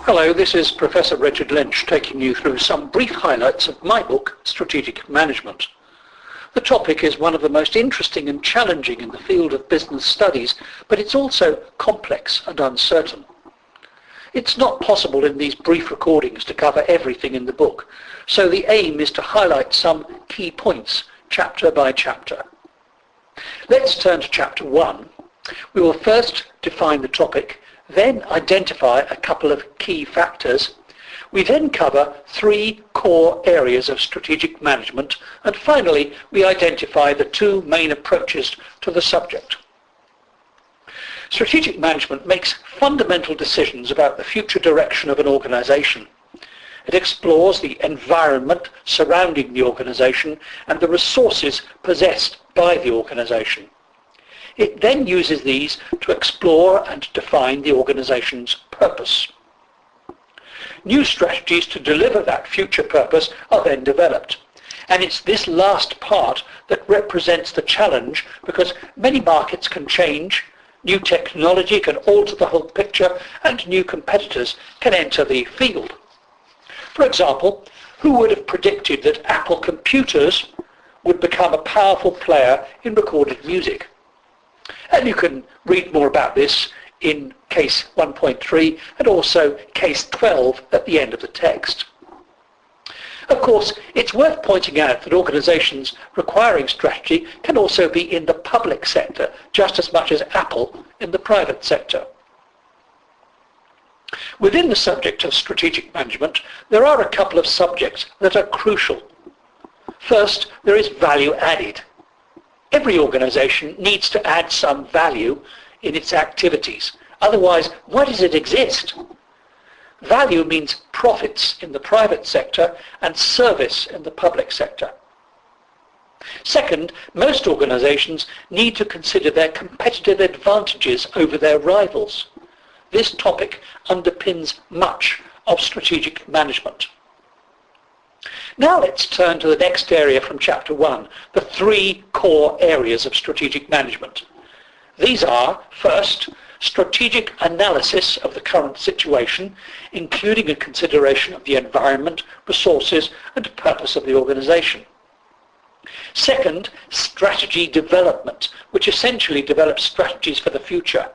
Hello, this is Professor Richard Lynch taking you through some brief highlights of my book, Strategic Management. The topic is one of the most interesting and challenging in the field of business studies, but it's also complex and uncertain. It's not possible in these brief recordings to cover everything in the book, so the aim is to highlight some key points, chapter by chapter. Let's turn to chapter 1. We will first define the topic, then identify a couple of key factors. We then cover 3 core areas of strategic management, and finally we identify the 2 main approaches to the subject. Strategic management makes fundamental decisions about the future direction of an organization. It explores the environment surrounding the organization and the resources possessed by the organization. It then uses these to explore and define the organization's purpose. New strategies to deliver that future purpose are then developed. And it's this last part that represents the challenge, because many markets can change, new technology can alter the whole picture, and new competitors can enter the field. For example, who would have predicted that Apple computers would become a powerful player in recorded music? And you can read more about this in case 1.3 and also case 12 at the end of the text. Of course, it's worth pointing out that organizations requiring strategy can also be in the public sector, just as much as Apple in the private sector. Within the subject of strategic management, there are a couple of subjects that are crucial. First, there is value added. Every organization needs to add some value in its activities. Otherwise, why does it exist? Value means profits in the private sector and service in the public sector. Second, most organizations need to consider their competitive advantages over their rivals. This topic underpins much of strategic management. Now let's turn to the next area from chapter 1, the 3 core areas of strategic management. These are, first, strategic analysis of the current situation, including a consideration of the environment, resources, and purpose of the organization. Second, strategy development, which essentially develops strategies for the future.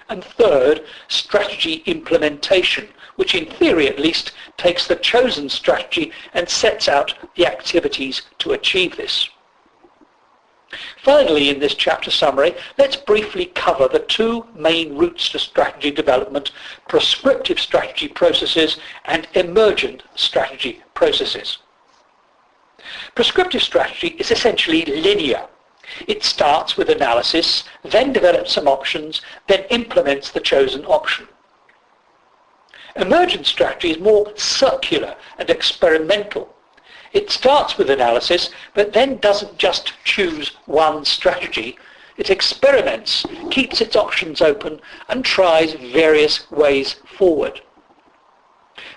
And third, strategy implementation, which in theory at least takes the chosen strategy and sets out the activities to achieve this. Finally, in this chapter summary, let's briefly cover the 2 main routes to strategy development: prescriptive strategy processes and emergent strategy processes. Prescriptive strategy is essentially linear. It starts with analysis, then develops some options, then implements the chosen option. Emergent strategy is more circular and experimental. It starts with analysis, but then doesn't just choose one strategy. It experiments, keeps its options open, and tries various ways forward.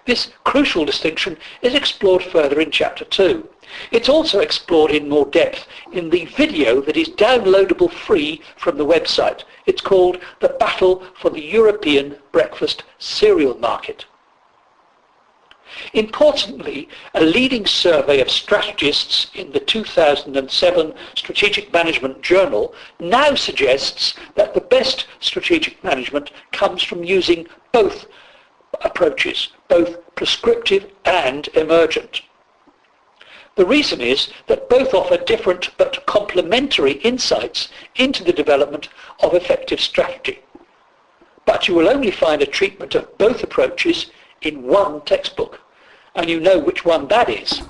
This crucial distinction is explored further in chapter 2. It's also explored in more depth in the video that is downloadable free from the website. It's called The Battle for the European Breakfast Cereal Market. Importantly, a leading survey of strategists in the 2007 Strategic Management Journal now suggests that the best strategic management comes from using both approaches, both prescriptive and emergent. The reason is that both offer different but complementary insights into the development of effective strategy. But you will only find a treatment of both approaches in one textbook, and you know which one that is.